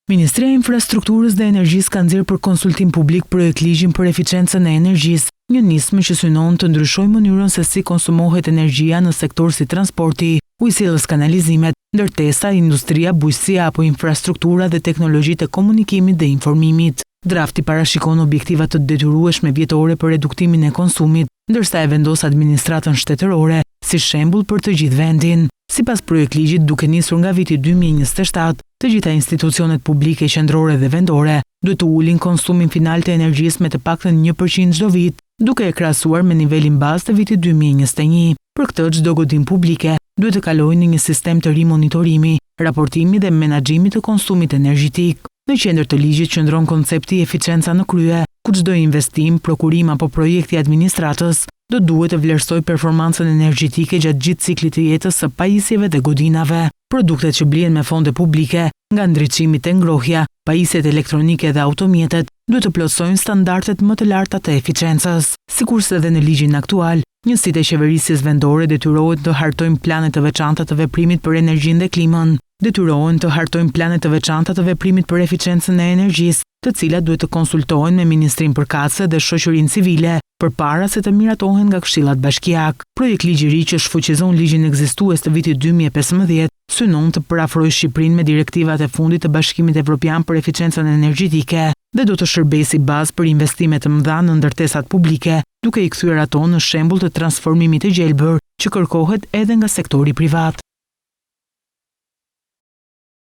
Ministria e Infrastrukturës dhe Energjisë ka nxjerrë për konsultim publik projektligjin për eficiencën e energjisë, një nismë që synon të ndryshojë mënyrën se si konsumohet energjia në sektor si transporti, ujësiellës, kanalizimet, ndërtesa, industria, bujqësia apo infrastruktura dhe teknologjitë e komunikimit dhe informimit. Drafti parashikon objektiva të detyrueshme vjetore për reduktimin e konsumit, ndërsa e vendos administratën shtetërore si shembull për të gjithë vendin. Sipas projektligjit, duke nisur nga viti 2027, të gjitha institucionet publike qendrore dhe vendore duhet të ulin konsumin final të energjisë me të paktën 1% çdo vit, duke e krahasuar me nivelin bazë të vitit 2021. Për këtë, çdo godimë publike duhet të kalojë në një sistem të ri monitorimi, raportimi dhe menaxhimi të konsumit energjetik. Në qendër të ligjit qëndron koncepti eficienca në krye, ku çdo investim, prokurim apo projekt i administratës do duhet të vlerësoj performancën energjetike gjatë gjithë ciklit të jetës së pajisjeve dhe godinave. Produktet që blihen me fonde publike, nga ndriçimi te ngrohja, pajisjet elektronike dhe automjetet, duhet të plotësojnë standardet më të larta të eficiencës. Sikurse edhe në ligjin aktual, njësitë e qeverisjes vendore detyrohen të hartojnë plane të veçanta të veprimit për energjinë dhe klimën. Detyrohen të hartojnë plane të veçanta të veprimit për eficiencën e energjisë, të cilat duhet të konsultohen me Ministrinë përkatëse dhe shoqërinë civile përpara se të miratohen nga Këshillat Bashkiak. Projektligji i ri që shfuqizon ligjin ekzistues të vitit 2015 synon të parafrojë Shqipërinë me direktivat e fundit të Bashkimit Evropian për eficiencën energjetike dhe do të shërbejë si bazë për investime të mëdha në ndërtesat publike, duke i kthyer ato në shembull të transformimit të gjelbër që kërkohet edhe nga sektori privat.